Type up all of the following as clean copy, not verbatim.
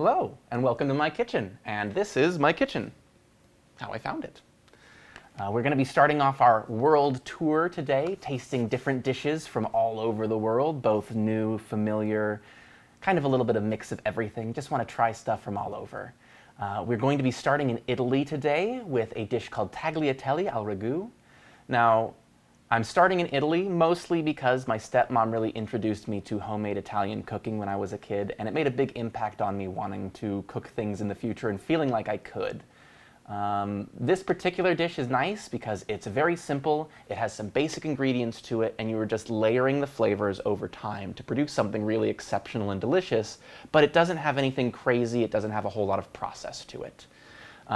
Hello, and welcome to my kitchen. And this is my kitchen, how I found it. We're going to be starting off our world tour today, tasting different dishes from all over the world, both new, familiar, kind of a little bit of mix of everything. Just want to try stuff from all over. We're going to be starting in Italy today with a dish called Tagliatelle al Ragú. Now, I'm starting in Italy mostly because my stepmom really introduced me to homemade Italian cooking when I was a kid, and it made a big impact on me wanting to cook things in the future and feeling like I could. This particular dish is nice because it's very simple, it has some basic ingredients to it, and you are just layering the flavors over time to produce something really exceptional and delicious, but it doesn't have anything crazy, it doesn't have a whole lot of process to it.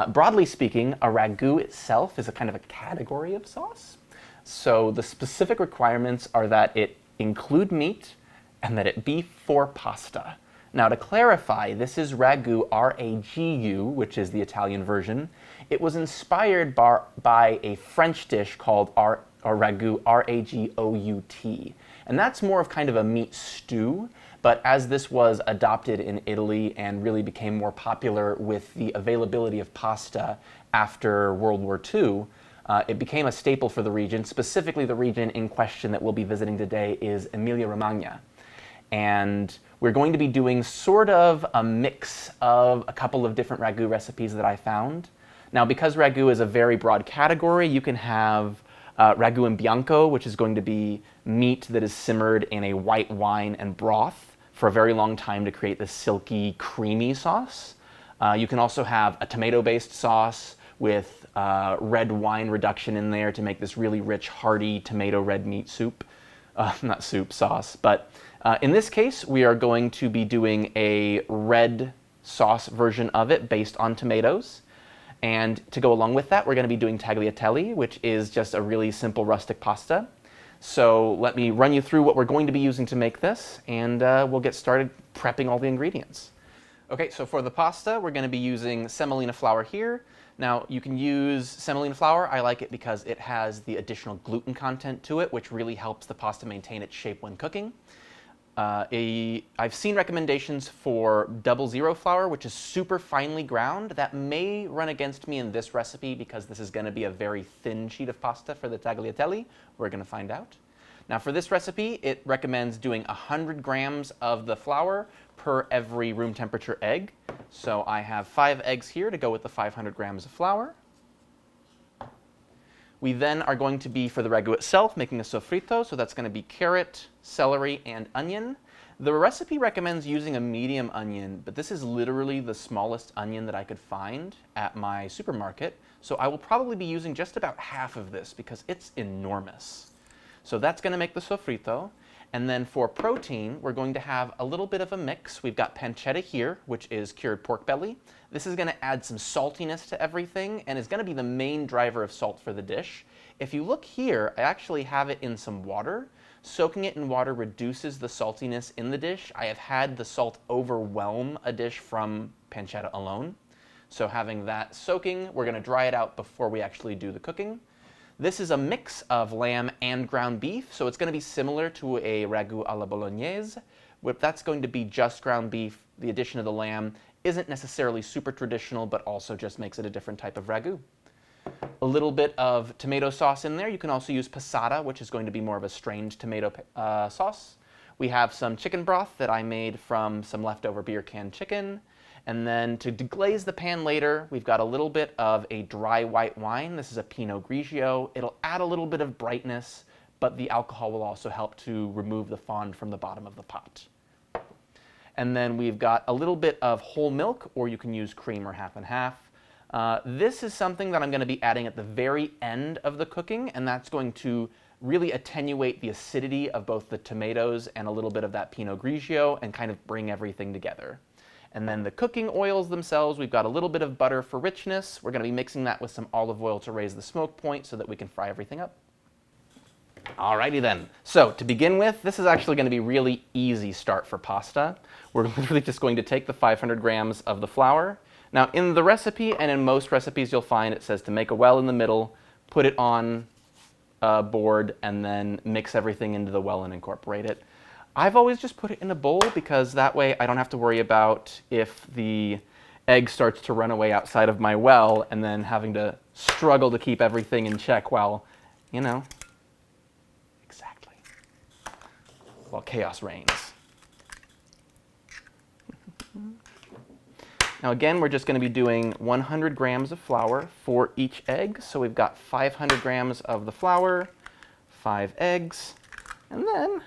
Broadly speaking, a ragu itself is a kind of a category of sauce. So the specific requirements are that it include meat and that it be for pasta. Now to clarify, this is ragu, R-A-G-U, which is the Italian version. It was inspired by a French dish called ragu, R-A-G-O-U-T. And that's more of kind of a meat stew, but as this was adopted in Italy and really became more popular with the availability of pasta after World War II, it became a staple for the region. Specifically, the region in question that we'll be visiting today is Emilia-Romagna. And we're going to be doing sort of a mix of a couple of different ragu recipes that I found. Now, because ragu is a very broad category, you can have ragu in bianco, which is going to be meat that is simmered in a white wine and broth for a very long time to create this silky, creamy sauce. You can also have a tomato-based sauce with red wine reduction in there to make this really rich, hearty tomato red meat soup. Not soup, sauce. But in this case, we are going to be doing a red sauce version of it based on tomatoes. And to go along with that, we're going to be doing tagliatelle, which is just a really simple rustic pasta. So let me run you through what we're going to be using to make this, and we'll get started prepping all the ingredients. Okay, so for the pasta, we're going to be using semolina flour here. Now, you can use semolina flour. I like it because it has the additional gluten content to it, which really helps the pasta maintain its shape when cooking. I've seen recommendations for 00 flour, which is super finely ground. That may run against me in this recipe because this is going to be a very thin sheet of pasta for the tagliatelle. We're going to find out. Now, for this recipe, it recommends doing 100 grams of the flour per every room temperature egg. So I have 5 eggs here to go with the 500 grams of flour. We then are going to be, for the ragu itself, making a sofrito. So that's going to be carrot, celery, and onion. The recipe recommends using a medium onion, but this is literally the smallest onion that I could find at my supermarket. So I will probably be using just about half of this because it's enormous. So that's going to make the sofrito. And then for protein, we're going to have a little bit of a mix. We've got pancetta here, which is cured pork belly. This is going to add some saltiness to everything and is going to be the main driver of salt for the dish. If you look here, I actually have it in some water. Soaking it in water reduces the saltiness in the dish. I have had the salt overwhelm a dish from pancetta alone. So having that soaking, we're going to dry it out before we actually do the cooking. This is a mix of lamb and ground beef, so it's going to be similar to a ragu alla Bolognese. That's going to be just ground beef. The addition of the lamb isn't necessarily super traditional, but also just makes it a different type of ragu. A little bit of tomato sauce in there. You can also use passata, which is going to be more of a strained tomato sauce. We have some chicken broth that I made from some leftover beer can chicken. And then to deglaze the pan later, we've got a little bit of a dry white wine. This is a Pinot Grigio. It'll add a little bit of brightness, but the alcohol will also help to remove the fond from the bottom of the pot. And then we've got a little bit of whole milk, or you can use cream or half and half. This is something that I'm going to be adding at the very end of the cooking, and that's going to really attenuate the acidity of both the tomatoes and a little bit of that Pinot Grigio and kind of bring everything together. And then the cooking oils themselves, we've got a little bit of butter for richness. We're going to be mixing that with some olive oil to raise the smoke point so that we can fry everything up. Alrighty then. So to begin with, this is actually going to be a really easy start for pasta. We're literally just going to take the 500 grams of the flour. Now in the recipe, and in most recipes you'll find it says to make a well in the middle, put it on a board, and then mix everything into the well and incorporate it. I've always just put it in a bowl because that way I don't have to worry about if the egg starts to run away outside of my well and then having to struggle to keep everything in check while, you know, exactly, while chaos reigns. Now again, we're just going to be doing 100 grams of flour for each egg. So we've got 500 grams of the flour, 5 eggs, and then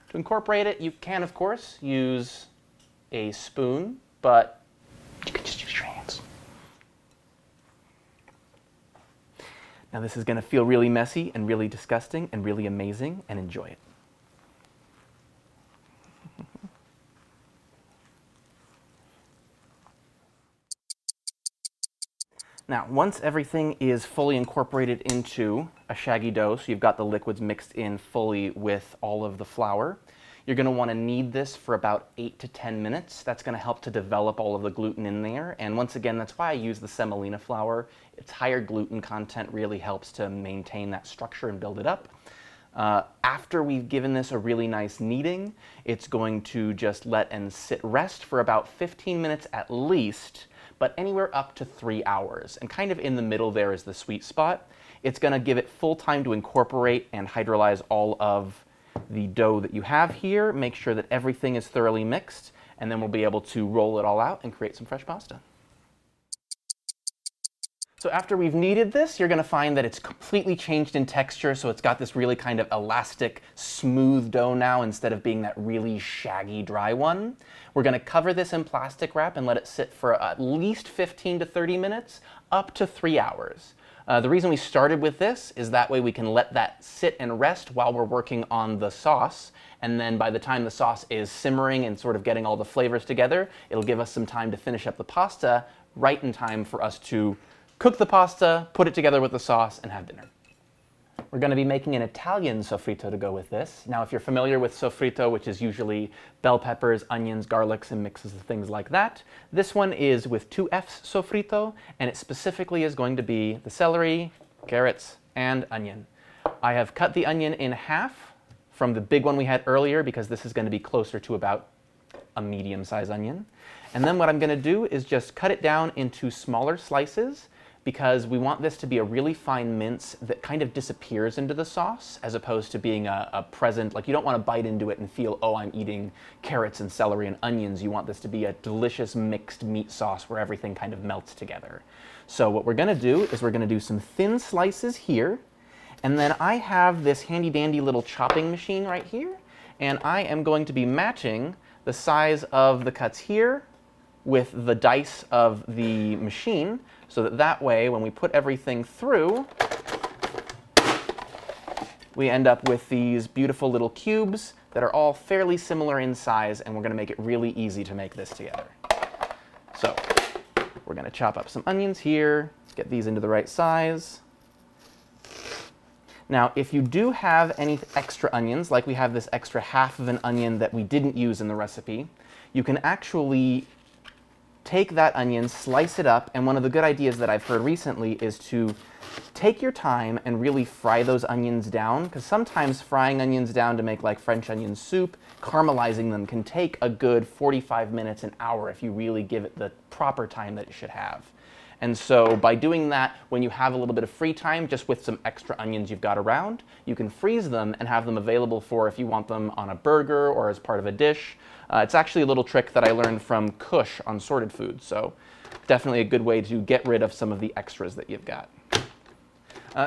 to incorporate it, you can, of course, use a spoon, but you can just use your hands. Now this is going to feel really messy and really disgusting and really amazing, and enjoy it. Now, once everything is fully incorporated into a shaggy dough, so you've got the liquids mixed in fully with all of the flour, you're going to want to knead this for about 8 to 10 minutes. That's going to help to develop all of the gluten in there. And once again, that's why I use the semolina flour. Its higher gluten content really helps to maintain that structure and build it up. After we've given this a really nice kneading, it's going to just let and sit rest for about 15 minutes at least, but anywhere up to 3 hours. And kind of in the middle there is the sweet spot. It's going to give it full time to incorporate and hydrolyze all of the dough that you have here. Make sure that everything is thoroughly mixed, and then we'll be able to roll it all out and create some fresh pasta. So after we've kneaded this, you're going to find that it's completely changed in texture, so it's got this really kind of elastic, smooth dough now instead of being that really shaggy, dry one. We're going to cover this in plastic wrap and let it sit for at least 15 to 30 minutes, up to 3 hours. The reason we started with this is that way we can let that sit and rest while we're working on the sauce, and then by the time the sauce is simmering and sort of getting all the flavors together, it'll give us some time to finish up the pasta right in time for us to cook the pasta, put it together with the sauce, and have dinner. We're going to be making an Italian sofrito to go with this. Now, if you're familiar with sofrito, which is usually bell peppers, onions, garlics, and mixes of things like that, this one is with 2 F's sofrito, and it specifically is going to be the celery, carrots, and onion. I have cut the onion in half from the big one we had earlier because this is going to be closer to about a medium-sized onion. And then what I'm going to do is just cut it down into smaller slices, because we want this to be a really fine mince that kind of disappears into the sauce as opposed to being a present, like you don't want to bite into it and feel, oh, I'm eating carrots and celery and onions. You want this to be a delicious mixed meat sauce where everything kind of melts together. So what we're going to do is we're going to do some thin slices here, and then I have this handy dandy little chopping machine right here, and I am going to be matching the size of the cuts here with the dice of the machine, so that way when we put everything through, we end up with these beautiful little cubes that are all fairly similar in size, and we're going to make it really easy to make this together. So we're going to chop up some onions here, get these into the right size. Now, if you do have any extra onions, like we have this extra half of an onion that we didn't use in the recipe, you can actually take that onion, slice it up, and one of the good ideas that I've heard recently is to take your time and really fry those onions down, because sometimes frying onions down to make like French onion soup, caramelizing them can take a good 45 minutes, an hour if you really give it the proper time that it should have. And so by doing that, when you have a little bit of free time, just with some extra onions you've got around, you can freeze them and have them available for if you want them on a burger or as part of a dish. It's actually a little trick that I learned from Kush on Sorted Foods, so definitely a good way to get rid of some of the extras that you've got.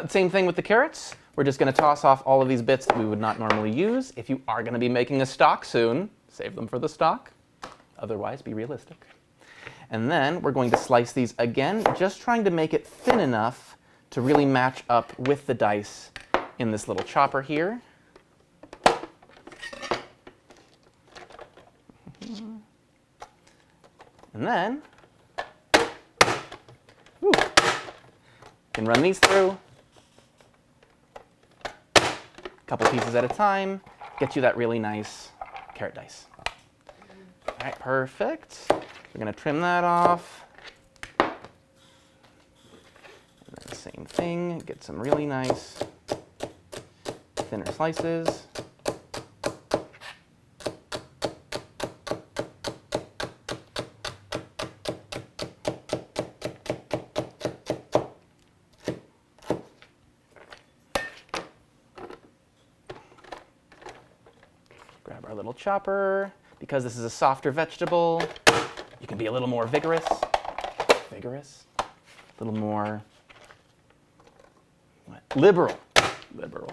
Same thing with the carrots. We're just going to toss off all of these bits that we would not normally use. If you are going to be making a stock soon, save them for the stock. Otherwise, be realistic. And then we're going to slice these again, just trying to make it thin enough to really match up with the dice in this little chopper here. And then, you can run these through, a couple pieces at a time, get you that really nice carrot dice. All right, perfect. We're going to trim that off. And then same thing, get some really nice thinner slices. Grab our little chopper. Because this is a softer vegetable, you can be a little more vigorous. Vigorous? A little more what? Liberal. Liberal.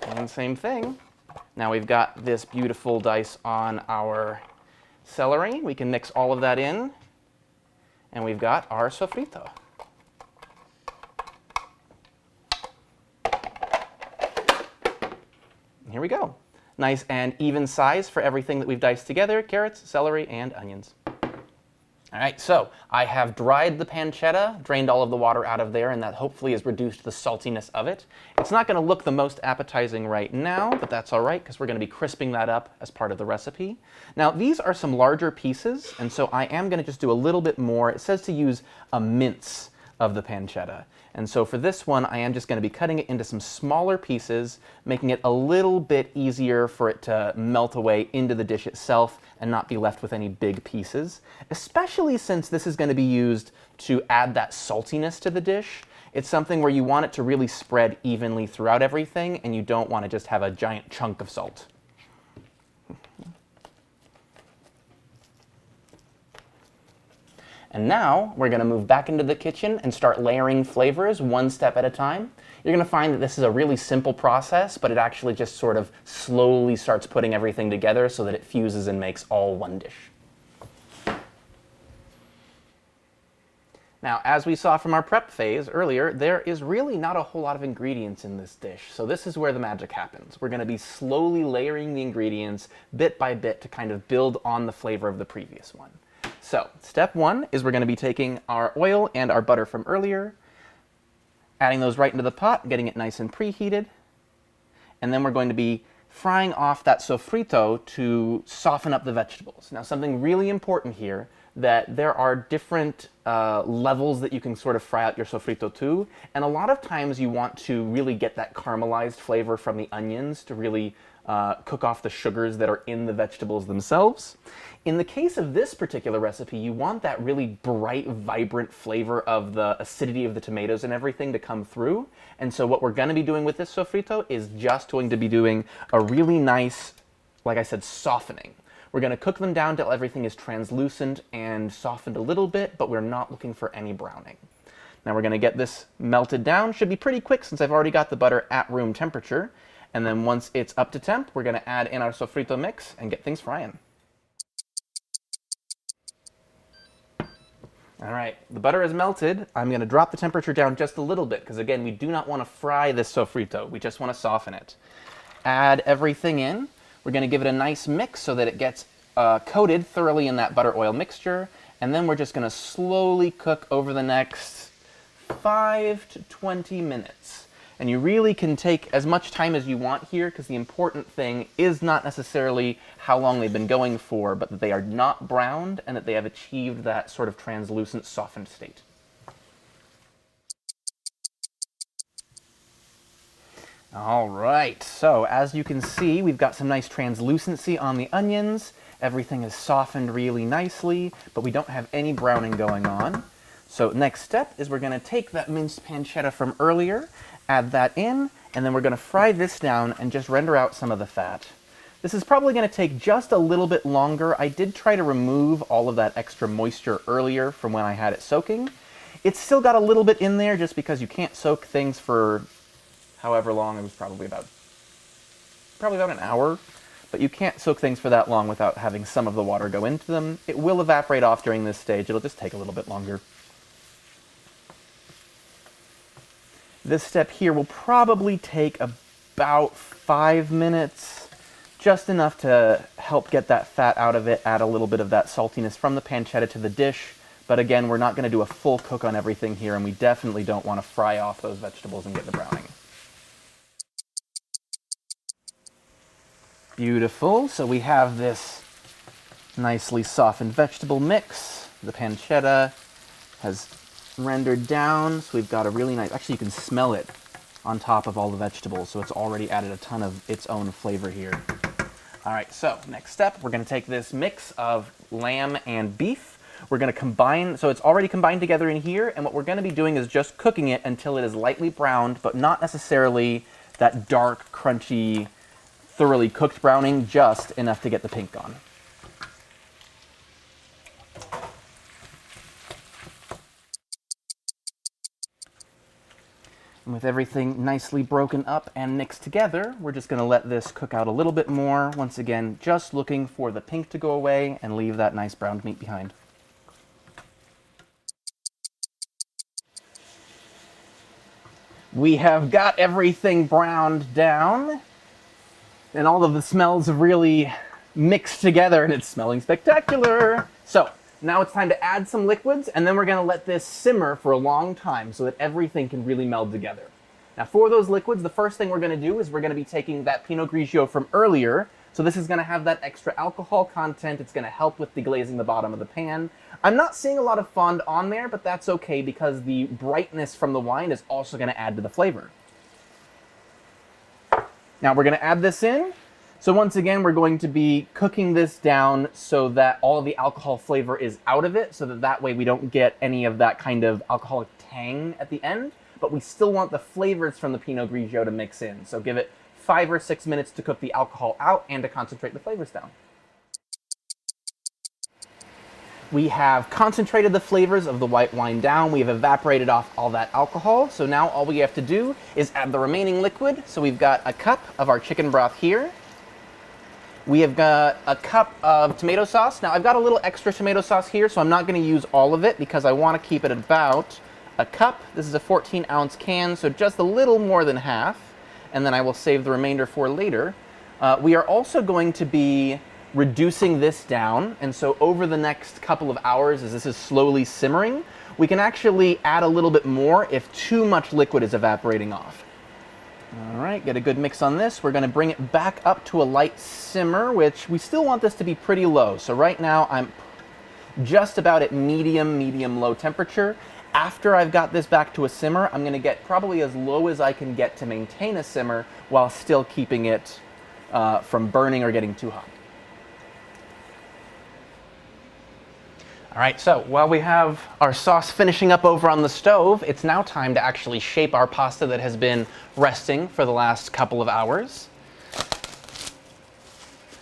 And same thing. Now we've got this beautiful dice on our celery. We can mix all of that in. And we've got our sofrito. Here we go. Nice and even size for everything that we've diced together: carrots, celery, and onions. All right, so I have dried the pancetta, drained all of the water out of there, and that hopefully has reduced the saltiness of it. It's not going to look the most appetizing right now, but that's all right because we're going to be crisping that up as part of the recipe. Now, these are some larger pieces, and so I am going to just do a little bit more. It says to use a mince of the pancetta. And so for this one, I am just going to be cutting it into some smaller pieces, making it a little bit easier for it to melt away into the dish itself and not be left with any big pieces, especially since this is going to be used to add that saltiness to the dish. It's something where you want it to really spread evenly throughout everything, and you don't want to just have a giant chunk of salt. And now we're going to move back into the kitchen and start layering flavors one step at a time. You're going to find that this is a really simple process, but it actually just sort of slowly starts putting everything together so that it fuses and makes all one dish. Now, as we saw from our prep phase earlier, there is really not a whole lot of ingredients in this dish, so this is where the magic happens. We're going to be slowly layering the ingredients bit by bit to kind of build on the flavor of the previous one. So, step one is we're going to be taking our oil and our butter from earlier, adding those right into the pot, getting it nice and preheated, and then we're going to be frying off that sofrito to soften up the vegetables. Now, something really important here, that there are different levels that you can sort of fry out your sofrito to, and a lot of times you want to really get that caramelized flavor from the onions to really cook off the sugars that are in the vegetables themselves. In the case of this particular recipe, you want that really bright, vibrant flavor of the acidity of the tomatoes and everything to come through. And so what we're going to be doing with this sofrito is just going to be doing a really nice, like I said, softening. We're going to cook them down till everything is translucent and softened a little bit, but we're not looking for any browning. Now we're going to get this melted down. Should be pretty quick since I've already got the butter at room temperature. And then once it's up to temp, we're going to add in our sofrito mix and get things frying. All right, the butter is melted. I'm going to drop the temperature down just a little bit because, again, we do not want to fry this sofrito. We just want to soften it. Add everything in. We're going to give it a nice mix so that it gets coated thoroughly in that butter oil mixture. And then we're just going to slowly cook over the next 5 to 20 minutes. And you really can take as much time as you want here because the important thing is not necessarily how long they've been going for, but that they are not browned and that they have achieved that sort of translucent, softened state. All right, so as you can see, we've got some nice translucency on the onions. Everything is softened really nicely, but we don't have any browning going on. So next step is we're going to take that minced pancetta from earlier, add that in, and then we're going to fry this down and just render out some of the fat. This is probably going to take just a little bit longer. I did try to remove all of that extra moisture earlier from when I had it soaking. It's still got a little bit in there just because you can't soak things for however long. It was probably about an hour, but you can't soak things for that long without having some of the water go into them. It will evaporate off during this stage. It'll just take a little bit longer. This step here will probably take about 5 minutes, just enough to help get that fat out of it, add a little bit of that saltiness from the pancetta to the dish. But again, we're not going to do a full cook on everything here, and we definitely don't want to fry off those vegetables and get the browning. Beautiful. So we have this nicely softened vegetable mix. The pancetta has rendered down, so we've got a really nice, actually you can smell it on top of all the vegetables, so it's already added a ton of its own flavor here. All right, so next step, we're going to take this mix of lamb and beef. We're going to combine, so it's already combined together in here, and what we're going to be doing is just cooking it until it is lightly browned, but not necessarily that dark, crunchy, thoroughly cooked browning, just enough to get the pink on. And with everything nicely broken up and mixed together, we're just going to let this cook out a little bit more. Once again, just looking for the pink to go away and leave that nice browned meat behind. We have got everything browned down, and all of the smells have really mixed together, and it's smelling spectacular. So now it's time to add some liquids, and then we're going to let this simmer for a long time so that everything can really meld together. Now for those liquids, the first thing we're going to do is we're going to be taking that Pinot Grigio from earlier. So this is going to have that extra alcohol content. It's going to help with deglazing the bottom of the pan. I'm not seeing a lot of fond on there, but that's okay because the brightness from the wine is also going to add to the flavor. Now we're going to add this in. So once again, we're going to be cooking this down so that all of the alcohol flavor is out of it, so that way we don't get any of that kind of alcoholic tang at the end, but we still want the flavors from the Pinot Grigio to mix in. So give it 5 or 6 minutes to cook the alcohol out and to concentrate the flavors down. We have concentrated the flavors of the white wine down. We have evaporated off all that alcohol. So now all we have to do is add the remaining liquid. So we've got a cup of our chicken broth here. We have got a cup of tomato sauce. Now I've got a little extra tomato sauce here, so I'm not going to use all of it because I want to keep it about a cup. This is a 14-ounce can, so just a little more than half. And then I will save the remainder for later. We are also going to be reducing this down, and so over the next couple of hours, as this is slowly simmering, we can actually add a little bit more if too much liquid is evaporating off. All right, get a good mix on this. We're going to bring it back up to a light simmer, which we still want this to be pretty low. So right now I'm just about at medium-low temperature. After I've got this back to a simmer, I'm going to get probably as low as I can get to maintain a simmer while still keeping it from burning or getting too hot. All right, so while we have our sauce finishing up over on the stove, it's now time to actually shape our pasta that has been resting for the last couple of hours.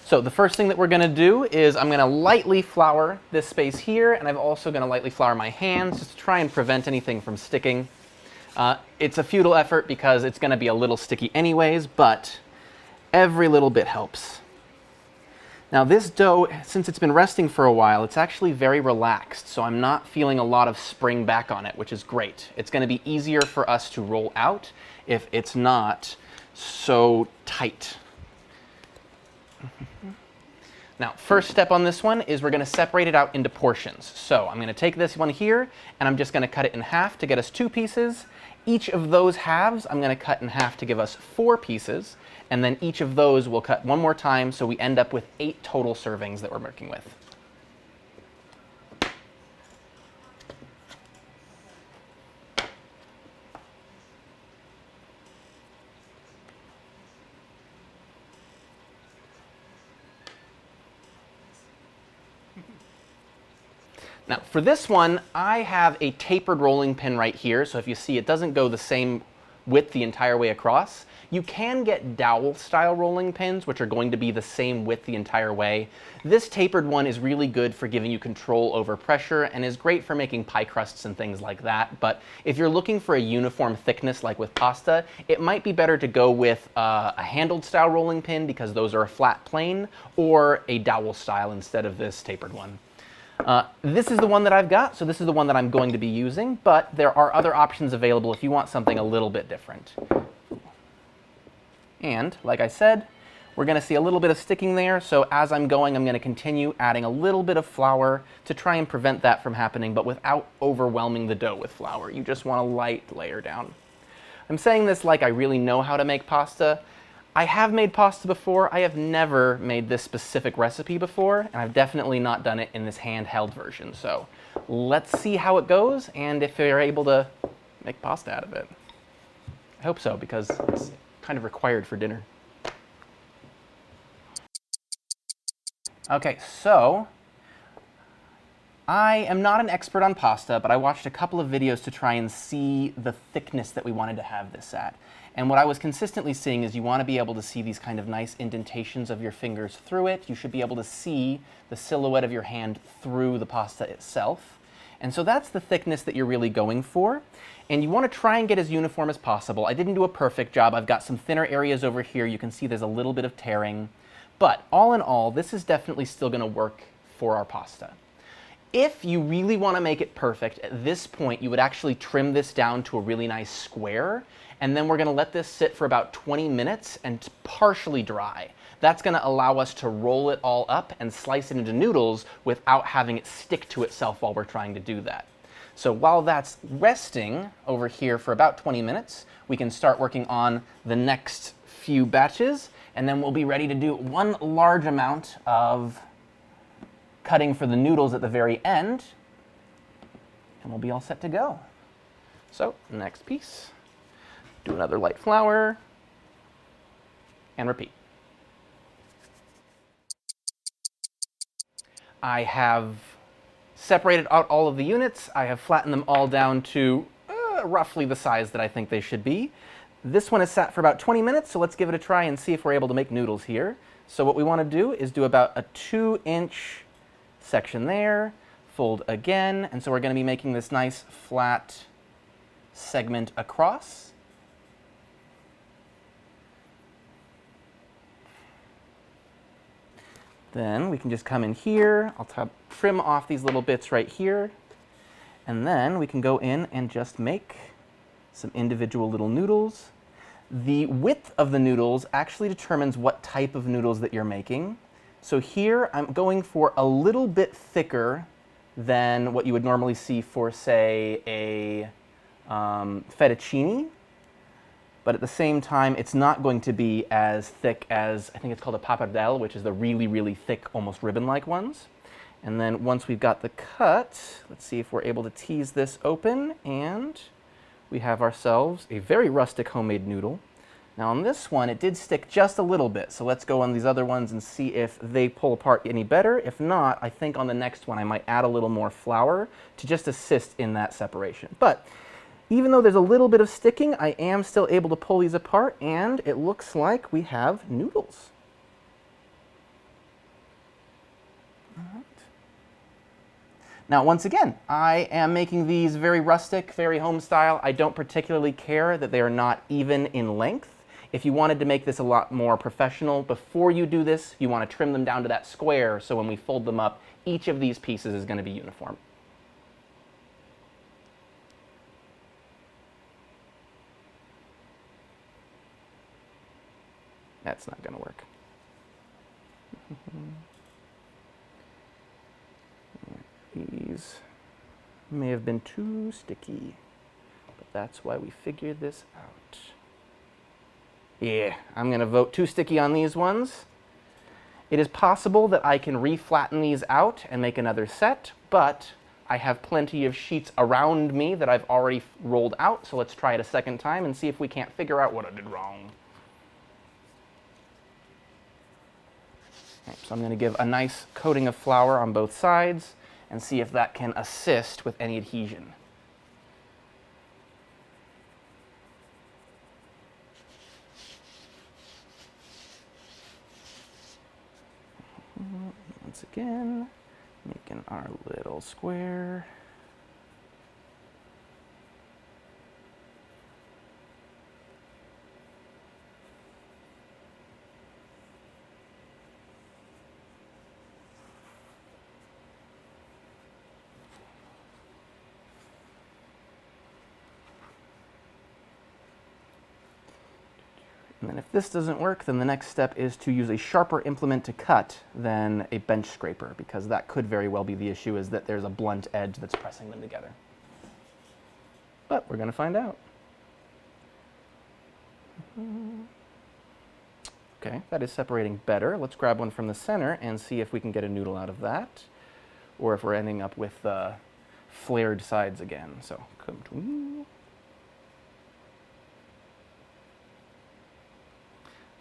So the first thing that we're going to do is I'm going to lightly flour this space here, and I'm also going to lightly flour my hands just to try and prevent anything from sticking. It's a futile effort because it's going to be a little sticky anyways, but every little bit helps. Now this dough, since it's been resting for a while, it's actually very relaxed, so I'm not feeling a lot of spring back on it, which is great. It's going to be easier for us to roll out if it's not so tight. Now, first step on this one is we're going to separate it out into portions. So I'm going to take this one here, and I'm just going to cut it in half to get us 2 pieces. Each of those halves I'm going to cut in half to give us 4 pieces. And then each of those we'll cut one more time, so we end up with 8 total servings that we're working with. Now for this one, I have a tapered rolling pin right here, so if you see it doesn't go the same width the entire way across. You can get dowel style rolling pins, which are going to be the same width the entire way. This tapered one is really good for giving you control over pressure and is great for making pie crusts and things like that. But if you're looking for a uniform thickness like with pasta, it might be better to go with a handled style rolling pin because those are a flat plane, or a dowel style instead of this tapered one. This is the one that I've got, so this is the one that I'm going to be using, but there are other options available if you want something a little bit different. And, like I said, we're going to see a little bit of sticking there, so as I'm going, I'm going to continue adding a little bit of flour to try and prevent that from happening, but without overwhelming the dough with flour. You just want a light layer down. I'm saying this like I really know how to make pasta. I have made pasta before. I have never made this specific recipe before, and I've definitely not done it in this handheld version. So let's see how it goes, and if you're able to make pasta out of it. I hope so, because it's kind of required for dinner. Okay, so I am not an expert on pasta, but I watched a couple of videos to try and see the thickness that we wanted to have this at. And what I was consistently seeing is you want to be able to see these kind of nice indentations of your fingers through it. You should be able to see the silhouette of your hand through the pasta itself. And so that's the thickness that you're really going for. And you want to try and get as uniform as possible. I didn't do a perfect job. I've got some thinner areas over here. You can see there's a little bit of tearing. But all in all, this is definitely still going to work for our pasta. If you really want to make it perfect, at this point, you would actually trim this down to a really nice square, and then we're going to let this sit for about 20 minutes and partially dry. That's going to allow us to roll it all up and slice it into noodles without having it stick to itself while we're trying to do that. So while that's resting over here for about 20 minutes, we can start working on the next few batches, and then we'll be ready to do one large amount of cutting for the noodles at the very end, and we'll be all set to go. So, next piece. Do another light flour, and repeat. I have separated out all of the units. I have flattened them all down to roughly the size that I think they should be. This one is sat for about 20 minutes, so let's give it a try and see if we're able to make noodles here. So what we want to do is do about a 2-inch section there, fold again, and so we're going to be making this nice flat segment across. Then we can just come in here, I'll trim off these little bits right here, and then we can go in and just make some individual little noodles. The width of the noodles actually determines what type of noodles that you're making. So here I'm going for a little bit thicker than what you would normally see for, say, a fettuccine, but at the same time it's not going to be as thick as, I think it's called a pappardelle, which is the really, really thick, almost ribbon-like ones. And then once we've got the cut, let's see if we're able to tease this open, and we have ourselves a very rustic homemade noodle. Now on this one, it did stick just a little bit, so let's go on these other ones and see if they pull apart any better. If not, I think on the next one I might add a little more flour to just assist in that separation. But even though there's a little bit of sticking, I am still able to pull these apart, and it looks like we have noodles. All right. Now, once again, I am making these very rustic, very home style. I don't particularly care that they are not even in length. If you wanted to make this a lot more professional, before you do this, you want to trim them down to that square, so when we fold them up, each of these pieces is going to be uniform. That's not going to work. These may have been too sticky, but that's why we figured this out. Yeah, I'm going to vote too sticky on these ones. It is possible that I can re-flatten these out and make another set, but I have plenty of sheets around me that I've already rolled out, so let's try it a second time and see if we can't figure out what I did wrong. So I'm going to give a nice coating of flour on both sides and see if that can assist with any adhesion. Once again, making our little square. And then if this doesn't work, then the next step is to use a sharper implement to cut than a bench scraper, because that could very well be the issue, is that there's a blunt edge that's pressing them together. But we're going to find out. Okay, that is separating better. Let's grab one from the center and see if we can get a noodle out of that, or if we're ending up with flared sides again. So come to...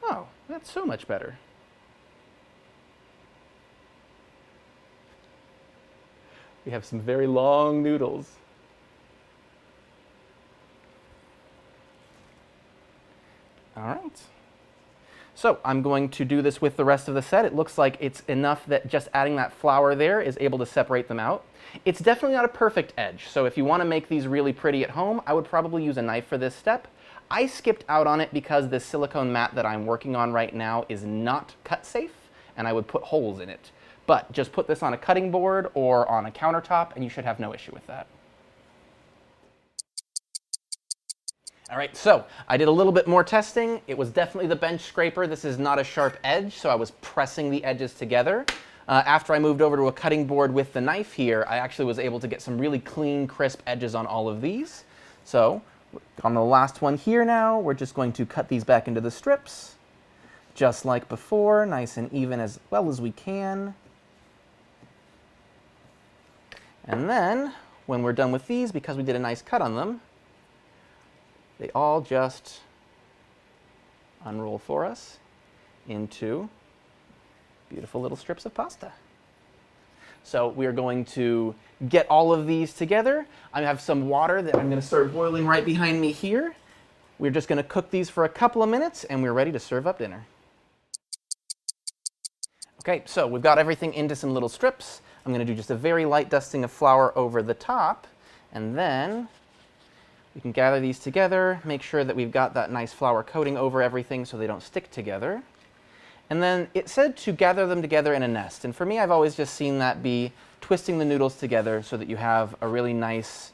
Oh, that's so much better. We have some very long noodles. All right. So I'm going to do this with the rest of the set. It looks like it's enough that just adding that flour there is able to separate them out. It's definitely not a perfect edge, so if you want to make these really pretty at home, I would probably use a knife for this step. I skipped out on it because this silicone mat that I'm working on right now is not cut safe, and I would put holes in it. But just put this on a cutting board or on a countertop, and you should have no issue with that. All right, so I did a little bit more testing. It was definitely the bench scraper. This is not a sharp edge, so I was pressing the edges together. After I moved over to a cutting board with the knife here, I actually was able to get some really clean, crisp edges on all of these. So on the last one here now, we're just going to cut these back into the strips, just like before, nice and even as well as we can. And then, when we're done with these, because we did a nice cut on them, they all just unroll for us into beautiful little strips of pasta. So we are going to get all of these together. I have some water that I'm going to start boiling right behind me here. We're just going to cook these for a couple of minutes, and we're ready to serve up dinner. Okay, so we've got everything into some little strips. I'm going to do just a very light dusting of flour over the top, and then we can gather these together, make sure that we've got that nice flour coating over everything so they don't stick together. And then it said to gather them together in a nest. And for me, I've always just seen that be twisting the noodles together so that you have a really nice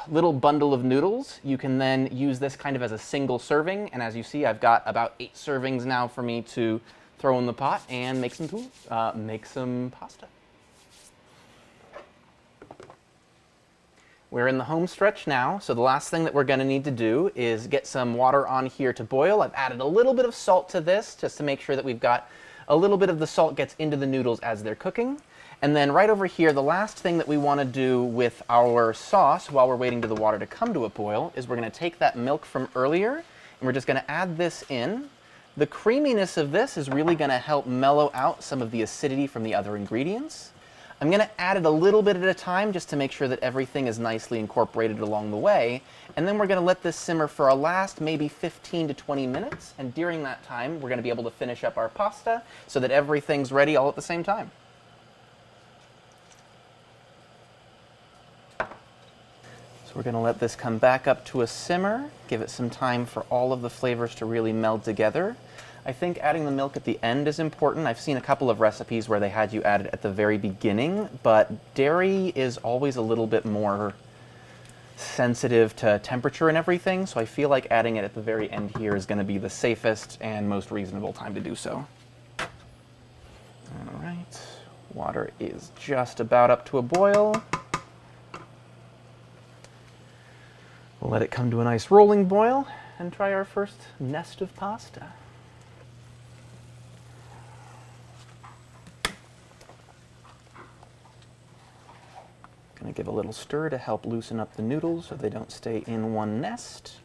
little bundle of noodles. You can then use this kind of as a single serving. And as you see, I've got about 8 servings now for me to throw in the pot and make some pasta. We're in the home stretch now, so the last thing that we're going to need to do is get some water on here to boil. I've added a little bit of salt to this just to make sure that we've got a little bit of the salt gets into the noodles as they're cooking. And then right over here, the last thing that we want to do with our sauce while we're waiting for the water to come to a boil is we're going to take that milk from earlier and we're just going to add this in. The creaminess of this is really going to help mellow out some of the acidity from the other ingredients. I'm going to add it a little bit at a time just to make sure that everything is nicely incorporated along the way. And then we're going to let this simmer for a last maybe 15 to 20 minutes. And during that time, we're going to be able to finish up our pasta so that everything's ready all at the same time. So we're going to let this come back up to a simmer, give it some time for all of the flavors to really meld together. I think adding the milk at the end is important. I've seen a couple of recipes where they had you add it at the very beginning, but dairy is always a little bit more sensitive to temperature and everything, so I feel like adding it at the very end here is going to be the safest and most reasonable time to do so. All right, water is just about up to a boil. We'll let it come to a nice rolling boil and try our first nest of pasta. Going to give a little stir to help loosen up the noodles so they don't stay in one nest.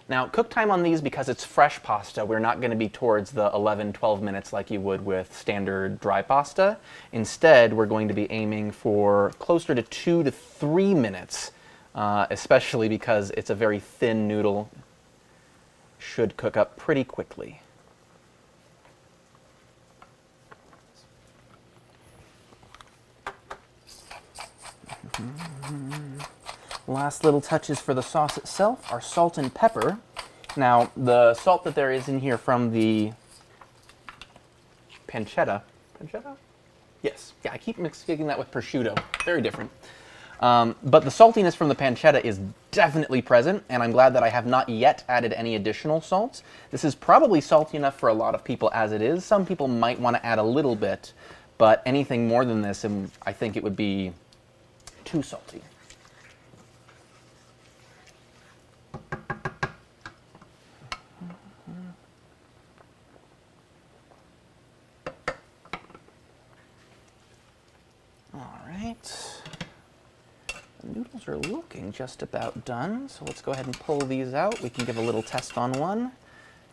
Now, cook time on these, because it's fresh pasta, we're not going to be towards the 11-12 minutes like you would with standard dry pasta. Instead, we're going to be aiming for closer to 2 to 3 minutes, especially because it's a very thin noodle. Should cook up pretty quickly. Last little touches for the sauce itself are salt and pepper. Now, the salt that there is in here from the pancetta. Pancetta? Yes. Yeah, I keep mixing that with prosciutto. Very different. But the saltiness from the pancetta is definitely present, and I'm glad that I have not yet added any additional salts. This is probably salty enough for a lot of people as it is. Some people might want to add a little bit, but anything more than this, and I think it would be too salty. All right. The noodles are looking just about done, so let's go ahead and pull these out. We can give a little test on one.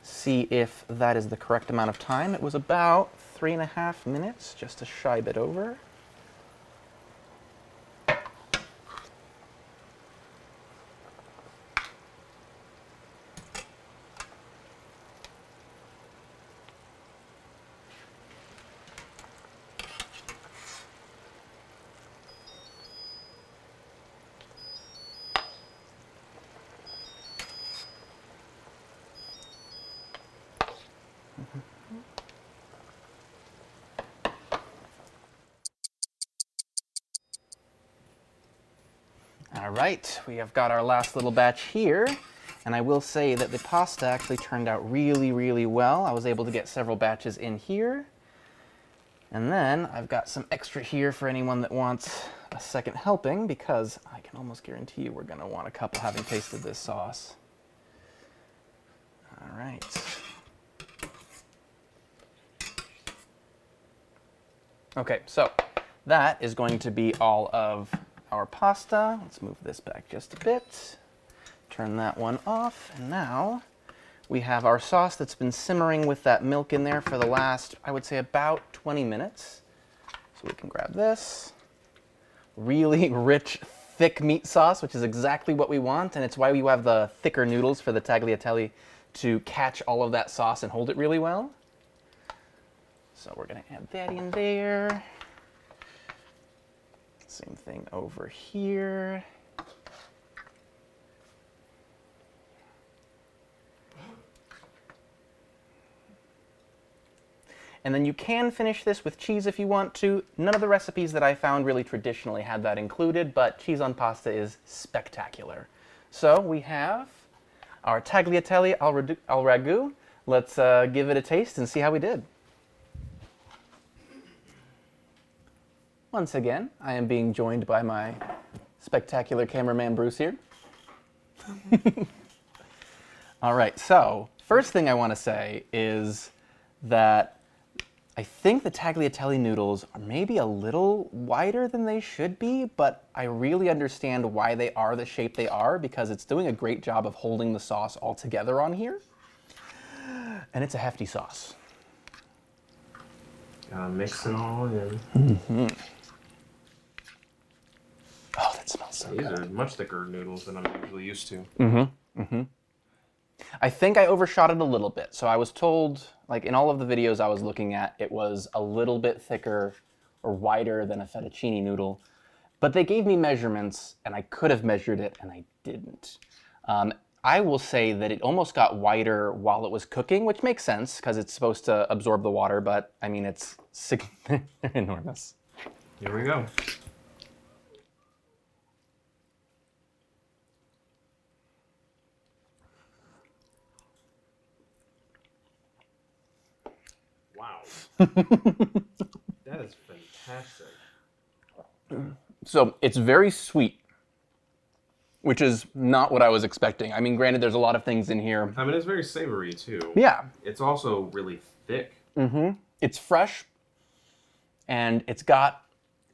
see if that is the correct amount of time. It was about 3.5 minutes, just a shy bit over. All right, we have got our last little batch here, and I will say that the pasta actually turned out really, really well. I was able to get several batches in here, and then I've got some extra here for anyone that wants a second helping, because I can almost guarantee you we're going to want a couple having tasted this sauce. All right. Okay, so that is going to be all of our pasta. Let's move this back just a bit. Turn that one off. And now we have our sauce that's been simmering with that milk in there for the last, I would say, about 20 minutes. So we can grab this. Really rich, thick meat sauce, which is exactly what we want. And it's why we have the thicker noodles for the tagliatelle, to catch all of that sauce and hold it really well. So we're going to add that in there. Same thing over here. And then you can finish this with cheese if you want to. None of the recipes that I found really traditionally had that included, but cheese on pasta is spectacular. So we have our tagliatelle al Ragú. Let's give it a taste and see how we did. Once again, I am being joined by my spectacular cameraman, Bruce, here. All right, so first thing I want to say is that I think the tagliatelle noodles are maybe a little wider than they should be, but I really understand why they are the shape they are, because it's doing a great job of holding the sauce all together on here. And it's a hefty sauce. Gotta mix it all in. Mm-hmm. Oh, that smells so good. These are much thicker noodles than I'm usually used to. Mm-hmm. Mm-hmm. I think I overshot it a little bit. So I was told, like in all of the videos I was looking at, it was a little bit thicker or wider than a fettuccine noodle. But they gave me measurements, and I could have measured it, and I didn't. I will say that it almost got wider while it was cooking, which makes sense because it's supposed to absorb the water, but I mean, it's they're enormous. Here we go. Wow. That is fantastic. So it's very sweet, which is not what I was expecting. I mean, granted, there's a lot of things in here. I mean, it's very savory, too. Yeah. It's also really thick. Mm-hmm. It's fresh, and it's got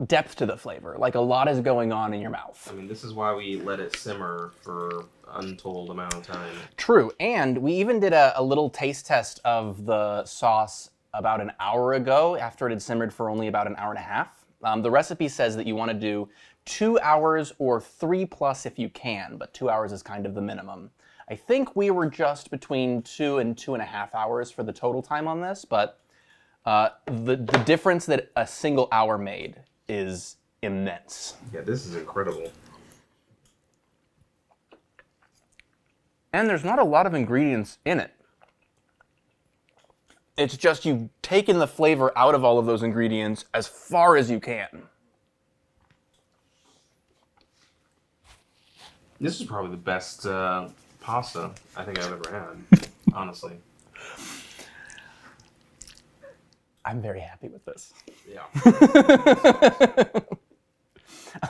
depth to the flavor. Like, a lot is going on in your mouth. I mean, this is why we let it simmer for untold amount of time. True, and we even did a little taste test of the sauce about an hour ago after it had simmered for only about an hour and a half. The recipe says that you want to do 2 hours or 3+ if you can, but 2 hours is kind of the minimum. I think we were just between 2 and 2.5 hours for the total time on this, but the difference that a single hour made is immense. Yeah, this is incredible. And there's not a lot of ingredients in it. It's just you've taken the flavor out of all of those ingredients as far as you can. This is probably the best pasta I think I've ever had, honestly. I'm very happy with this. Yeah.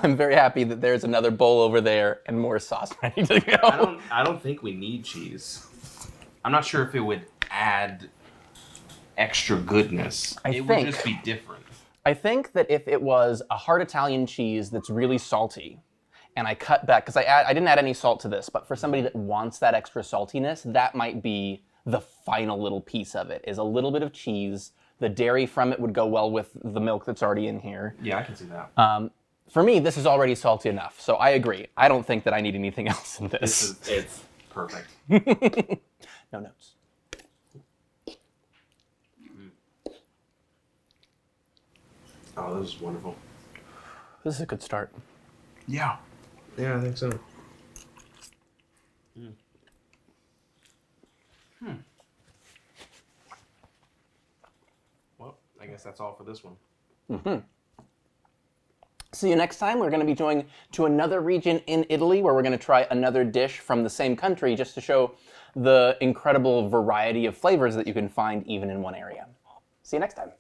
I'm very happy that there's another bowl over there and more sauce ready to go. I don't think we need cheese. I'm not sure if it would add extra goodness. It would just be different. I think that if it was a hard Italian cheese that's really salty, and I cut back, because I didn't add any salt to this, but for somebody that wants that extra saltiness, that might be the final little piece of it, is a little bit of cheese. The dairy from it would go well with the milk that's already in here. Yeah, I can see that. For me, this is already salty enough, so I agree. I don't think that I need anything else in this. It's perfect. No notes. Oh, this is wonderful. This is a good start. Yeah. Yeah, I think so. Well, I guess that's all for this one. See you next time. We're going to be going to another region in Italy where we're going to try another dish from the same country just to show the incredible variety of flavors that you can find even in one area. See you next time.